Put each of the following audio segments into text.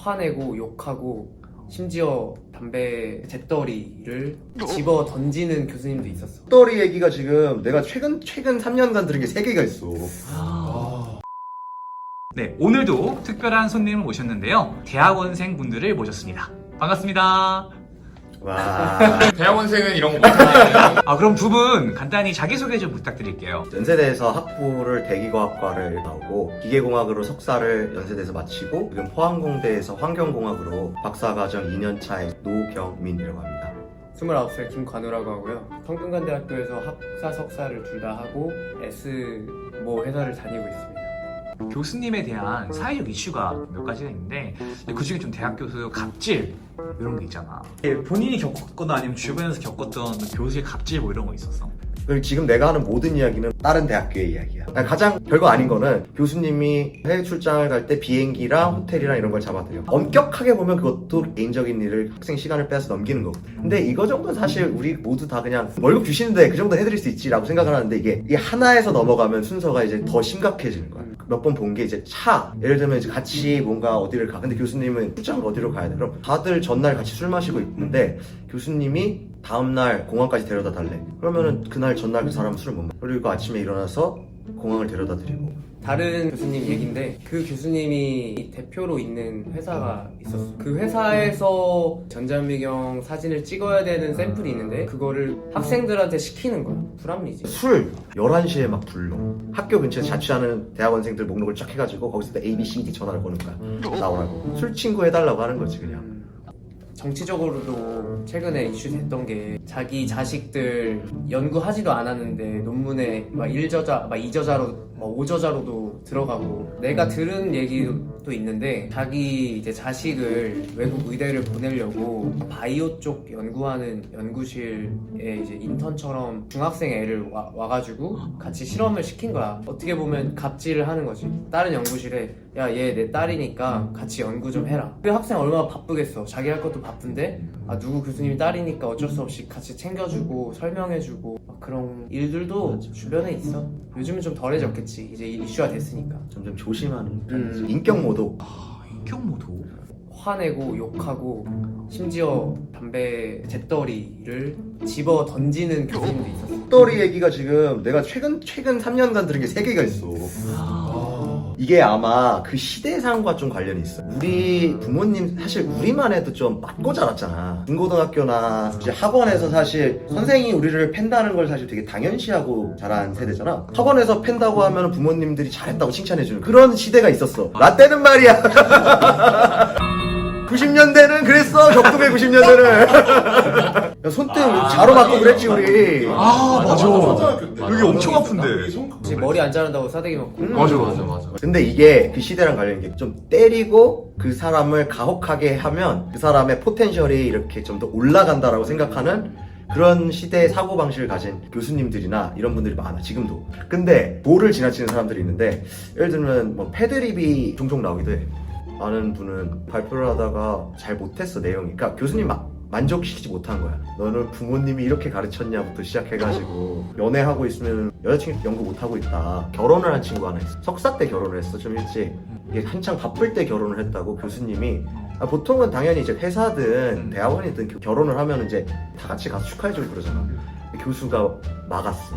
화내고 욕하고 심지어 담배 재떨이를 집어 던지는 교수님도 있었어. 떠리 얘기가 지금 내가 최근 3년간 들은 게 3개가 있어. 네, 오늘도 특별한 손님을 모셨는데요. 대학원생 분들을 모셨습니다. 반갑습니다. 와. 대학원생은 이런 거 못하네. 그럼 두 분 간단히 자기소개 좀 부탁드릴게요. 연세대에서 학부를 대기과학과를 나오고 기계공학으로 석사를 연세대에서 마치고 지금 포항공대에서 환경공학으로 박사과정 2년차의 노경민이라고 합니다. 29살 김관우라고 하고요. 성균관대학교에서 학사, 석사를 둘 다 하고 S모 회사를 다니고 있습니다. 교수님에 대한 사회적 이슈가 몇 가지가 있는데 그 중에 좀 대학 교수 갑질 이런 게 있잖아. 본인이 겪었거나 아니면 주변에서 겪었던 교수의 갑질 뭐 이런 거 있었어? 그리고 지금 내가 하는 모든 이야기는 다른 대학교의 이야기야. 가장 별거 아닌 거는 교수님이 해외 출장을 갈 때 비행기랑 호텔이랑 이런 걸 잡아들여. 엄격하게 보면 그것도 개인적인 일을 학생 시간을 빼서 넘기는 거거든. 근데 이거 정도는 사실 우리 모두 다 그냥 월급 주시는데 그 정도 해드릴 수 있지라고 생각을 하는데 이게 하나에서 넘어가면 순서가 이제 더 심각해지는 거야. 몇 번 본 게 이제 예를 들면 이제 같이 뭔가 어디를 가. 근데 교수님은 출장을 어디로 가야 돼. 그럼 다들 전날 같이 술 마시고 있는데 교수님이 다음날 공항까지 데려다 달래. 그러면은 그날 전날 그 사람은 술을 못 먹어. 그리고 아침에 일어나서 공항을 데려다 드리고. 다른 교수님 얘긴데 그 교수님이 대표로 있는 회사가 있었어. 그 회사에서 전자미경 사진을 찍어야 되는 샘플이 있는데 그거를 학생들한테 시키는 거야. 불합리지. 술 11시에 막 불러. 학교 근처에 자취하는 대학원생들 목록을 쫙 해가지고 거기서 A, B, C, D 전화를 거는 거야. 나오라고. 술 친구 해달라고 하는 거지 그냥. 정치적으로도 최근에 이슈됐던 게 자기 자식들 연구하지도 않았는데 논문에 막 1저자, 막 2저자로, 막 5저자로도 들어가고. 내가 들은 얘기도 있는데 자기 이제 자식을 외국 의대를 보내려고 바이오 쪽 연구하는 연구실에 이제 인턴처럼 중학생 애를 와가지고 같이 실험을 시킨 거야. 어떻게 보면 갑질을 하는 거지. 다른 연구실에 야, 얘 내 딸이니까 같이 연구 좀 해라. 그 학생 얼마나 바쁘겠어. 자기 할 것도 바쁜데 누구 교수님이 딸이니까 어쩔 수 없이 같이 챙겨주고 설명해주고 막 그런 일들도 주변에 있어. 요즘은 좀 덜해졌겠지. 이제 이슈가 됐으니까. 점점 조심하는 편이지. 인격 모독. 인격 모독? 화내고 욕하고 심지어 담배 재떨이를 집어 던지는 교수님도 있었어. 떠리 얘기가 지금 내가 최근 3년간 들은 게 3개가 있어. 이게 아마 그 시대상과 좀 관련이 있어. 우리 부모님 사실 우리만 해도 좀 맞고 자랐잖아. 중고등학교나 이제 학원에서 사실 선생이 우리를 팬다는 걸 사실 되게 당연시하고 자란 세대잖아. 학원에서 팬다고 하면 부모님들이 잘했다고 칭찬해주는 그런 시대가 있었어. 나 때는 말이야. 90년대는 그랬어. 격투의 90년대는. 손등 자로 맞고 그랬지 우리. 맞아. 여기 엄청 아픈데. 이제 머리 안 자른다고 싸대기 맞고. 맞아. 근데 이게 그 시대랑 관련된 게 좀 때리고 그 사람을 가혹하게 하면 그 사람의 포텐셜이 이렇게 좀 더 올라간다라고 생각하는 그런 시대의 사고방식을 가진 교수님들이나 이런 분들이 많아 지금도. 근데 도를 지나치는 사람들이 있는데 예를 들면 뭐 패드립이 종종 나오기도 해. 아는 분은 발표를 하다가 잘 못했어 내용이. 그러니까 교수님 만족시키지 못한 거야. 너는 부모님이 이렇게 가르쳤냐부터 시작해가지고 연애하고 있으면 여자친구 연구 못하고 있다. 결혼을 한 친구 하나 있어. 석사 때 결혼을 했어. 좀 일찍. 이게 한창 바쁠 때 결혼을 했다고 교수님이. 보통은 당연히 이제 회사든 대학원이든 결혼을 하면 이제 다 같이 가서 축하해주고 그러잖아. 교수가 막았어.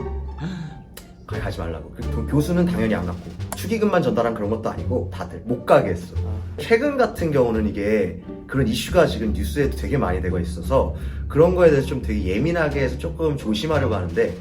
가지 말라고. 교수는 당연히 안 갔고 축의금만 전달한 그런 것도 아니고 다들 못 가게 했어. 최근 같은 경우는 이게 그런 이슈가 지금 뉴스에도 되게 많이 되고 있어서 그런 거에 대해서 좀 되게 예민하게 해서 조금 조심하려고 하는데,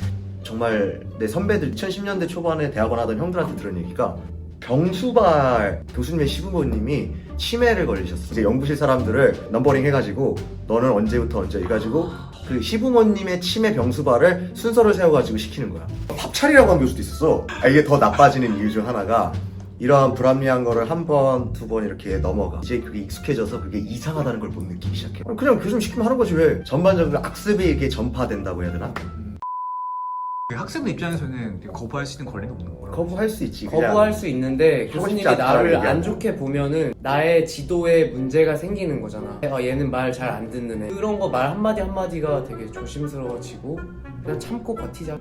정말 내 선배들 2010년대 초반에 대학원 하던 형들한테 들은 얘기가 병수발 교수님의 시부모님이 치매를 걸리셨어. 이제 연구실 사람들을 넘버링 해가지고 너는 언제부터 언제 해가지고 그 시부모님의 치매 병수발을 순서를 세워가지고 시키는 거야. 밥 차리라고 한 교수도 있었어. 이게 더 나빠지는 이유 중 하나가 이러한 불합리한 거를 한 번, 두 번 이렇게 넘어가. 이제 그게 익숙해져서 그게 이상하다는 걸 못 느끼기 시작해. 그냥 교수님 시키면 하는 거지 왜. 전반적으로 악습이 이렇게 전파된다고 해야 되나? 학생들 입장에서는 거부할 수 있는 권리는 없는 거야. 거부할 수 있지. 그냥. 거부할 수 있는데 하고 교수님이 싶지 않다라는 나를 얘기야. 안 좋게 보면은 나의 지도에 문제가 생기는 거잖아. 얘는 말 잘 안 듣는 애. 그런 거 말 한마디 한마디가 되게 조심스러워지고 그냥 참고 버티자.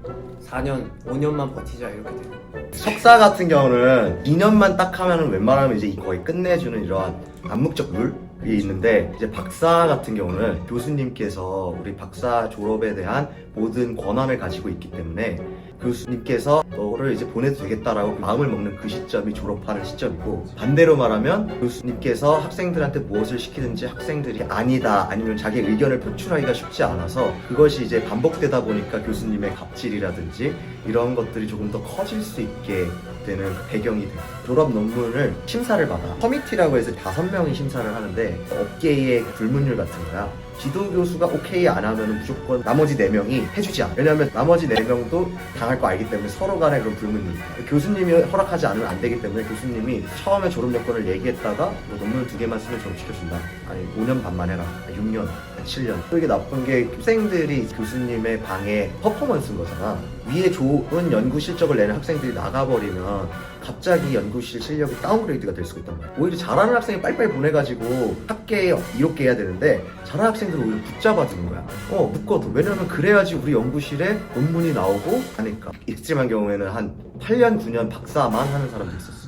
4년, 5년만 버티자 이렇게 되는. 석사 같은 경우는 2년만 딱 하면은 웬만하면 이제 거의 끝내주는 이러한 암묵적 룰이 있는데, 이제 박사 같은 경우는 교수님께서 우리 박사 졸업에 대한 모든 권한을 가지고 있기 때문에 교수님께서 너를 이제 보내도 되겠다라고 마음을 먹는 그 시점이 졸업하는 시점이고, 반대로 말하면 교수님께서 학생들한테 무엇을 시키든지 학생들이 아니다 아니면 자기 의견을 표출하기가 쉽지 않아서 그것이 이제 반복되다 보니까 교수님의 갑질이라든지 이런 것들이 조금 더 커질 수 있게 되는 그 배경이 돼요. 졸업 논문을 심사를 받아. 커미티라고 해서 5명이 심사를 하는데 업계의 불문율 같은 거야. 지도 교수가 오케이 안 하면 무조건 나머지 4명이 해주지 않아. 왜냐하면 나머지 4명도 당할 거 알기 때문에 서로 간에 그런 불문율. 교수님이 허락하지 않으면 안 되기 때문에 교수님이 처음에 졸업 여건을 얘기했다가 뭐 논문 2개만 쓰면 졸업시켜준다. 아니 5년 반만 해라. 6년, 7년. 또 이게 나쁜 게 학생들이 교수님의 방에 퍼포먼스인 거잖아. 위에 좋은 연구 실적을 내는 학생들이 나가버리면 갑자기 연구실 실력이 다운그레이드가 될 수가 있단 말이야. 오히려 잘하는 학생이 빨리빨리 보내가지고 학계에 이롭게 해야 되는데 잘하는 학생들을 오히려 붙잡아주는 거야. 묶어도. 왜냐면 그래야지 우리 연구실에 논문이 나오고 하니까. 익스트림한 경우에는 한 8년, 9년 박사만 하는 사람도 있었어.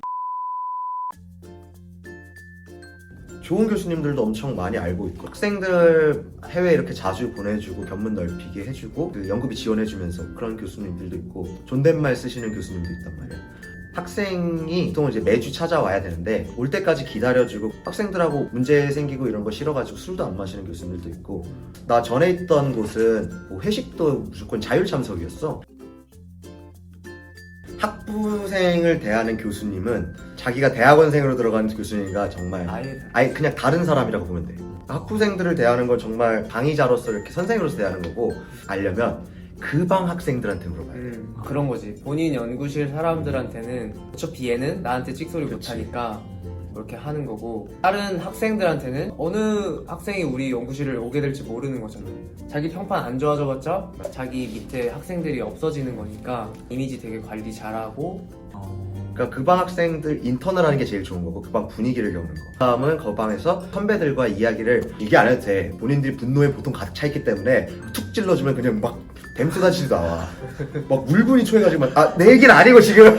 좋은 교수님들도 엄청 많이 알고 있고, 학생들 해외 이렇게 자주 보내주고 견문 넓히게 해주고 그 연구비 지원해주면서 그런 교수님들도 있고, 존댓말 쓰시는 교수님도 있단 말이야. 학생이 보통 이제 매주 찾아와야 되는데 올 때까지 기다려주고 학생들하고 문제 생기고 이런 거 싫어가지고 술도 안 마시는 교수님들도 있고, 나 전에 있던 곳은 뭐 회식도 무조건 자율 참석이었어. 학부생을 대하는 교수님은 자기가 대학원생으로 들어가는 교수님과 정말 아예 그냥 다른 사람이라고 보면 돼. 학부생들을 대하는 건 정말 강의자로서 이렇게 선생으로서 대하는 거고, 알려면 그 방 학생들한테 물어봐야 돼. 그런 거지. 본인 연구실 사람들한테는 어차피 얘는 나한테 찍소리 못하니까 그렇게 하는 거고, 다른 학생들한테는 어느 학생이 우리 연구실을 오게 될지 모르는 거잖아. 자기 평판 안 좋아져봤자 자기 밑에 학생들이 없어지는 거니까 이미지 되게 관리 잘하고. 그러니까 그 방 학생들 인턴을 하는 게 제일 좋은 거고, 그 방 분위기를 겪는 거. 다음은 그 방에서 선배들과 이야기를 얘기 안 해도 돼. 본인들이 분노에 보통 가득 차 있기 때문에 툭 찔러주면 그냥 막 뱀 쏟아지지도 나와. 막 울분이 토해가지고 내 얘기는 아니고 지금.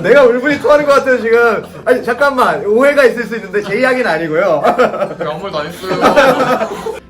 내가 울분이 토하는 것 같아요 지금. 아니 잠깐만, 오해가 있을 수 있는데 제 이야기는 아니고요. 아무 말도 안 했어요.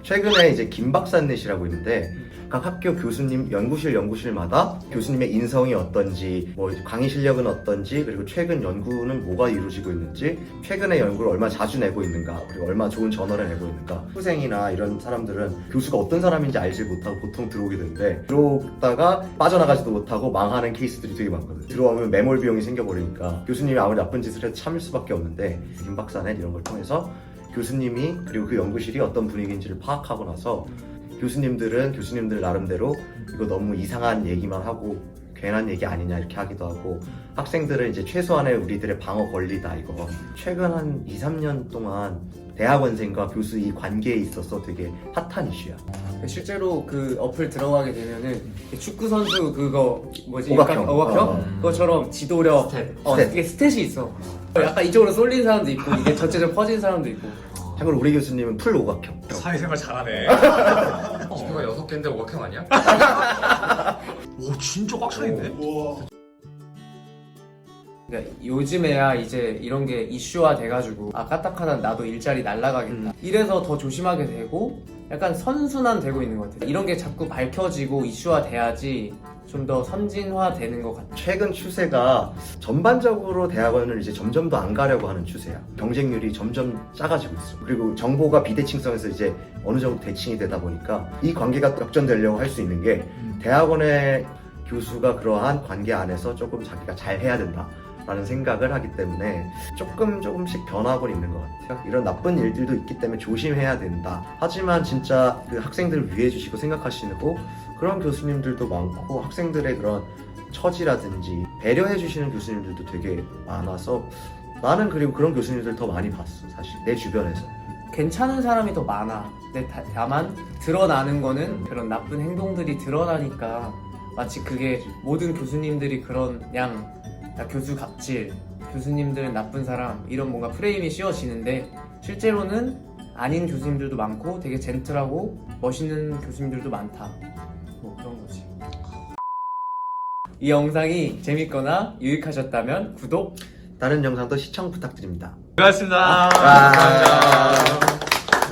최근에 이제 김박사넷이라고 있는데 각 학교 교수님 연구실마다 교수님의 인성이 어떤지, 뭐 강의 실력은 어떤지, 그리고 최근 연구는 뭐가 이루어지고 있는지, 최근에 연구를 얼마나 자주 내고 있는가, 그리고 얼마나 좋은 저널을 내고 있는가. 학부생이나 이런 사람들은 교수가 어떤 사람인지 알지 못하고 보통 들어오게 되는데, 들어오다가 빠져나가지도 못하고 망하는 케이스들이 되게 많거든. 들어오면 매몰 비용이 생겨버리니까 교수님이 아무리 나쁜 짓을 해도 참을 수밖에 없는데, 김박사넷 이런 걸 통해서 교수님이 그리고 그 연구실이 어떤 분위기인지를 파악하고 나서 교수님들은 교수님들 나름대로 이거 너무 이상한 얘기만 하고 괜한 얘기 아니냐 이렇게 하기도 하고, 학생들은 이제 최소한의 우리들의 방어 권리다 이거. 최근 한 2, 3년 동안 대학원생과 교수 이 관계에 있어서 되게 핫한 이슈야. 실제로 그 어플 들어가게 되면은 축구 선수 그거 뭐지? 오각형. 오각형? 그것처럼 지도력, 스탯. 이게 스탯이 있어. 약간 이쪽으로 쏠린 사람도 있고 이게 전체적으로 퍼진 사람도 있고. 참고로 우리 교수님은 풀 오각형. 사회생활 잘하네. 지표가 6개인데 오각형 아니야? 오 진짜 꽉 차있네. 그러니까 요즘에야 이제 이런 게 이슈화 돼가지고 까딱하다 나도 일자리 날라가겠다 이래서 더 조심하게 되고 약간 선순환 되고 있는 것 같아요. 이런 게 자꾸 밝혀지고 이슈화 돼야지 좀 더 선진화 되는 것 같아요. 최근 추세가 전반적으로 대학원을 이제 점점 더 안 가려고 하는 추세야. 경쟁률이 점점 작아지고 있어. 그리고 정보가 비대칭성에서 이제 어느 정도 대칭이 되다 보니까 이 관계가 역전되려고 할 수 있는 게, 대학원의 교수가 그러한 관계 안에서 조금 자기가 잘 해야 된다 라는 생각을 하기 때문에 조금씩 변하고 있는 것 같아요. 이런 나쁜 일들도 있기 때문에 조심해야 된다. 하지만 진짜 그 학생들을 위해 주시고 생각하시고 그런 교수님들도 많고, 학생들의 그런 처지라든지 배려해 주시는 교수님들도 되게 많아서 나는 그리고 그런 교수님들 더 많이 봤어. 사실 내 주변에서 괜찮은 사람이 더 많아. 근데 다만 드러나는 거는 그런 나쁜 행동들이 드러나니까 마치 그게 모든 교수님들이 그런 교수 갑질, 교수님들은 나쁜 사람, 이런 뭔가 프레임이 씌워지는데 실제로는 아닌 교수님들도 많고 되게 젠틀하고 멋있는 교수님들도 많다. 뭐 그런 거지. 이 영상이 재밌거나 유익하셨다면 구독, 다른 영상도 시청 부탁드립니다. 고맙습니다. 아.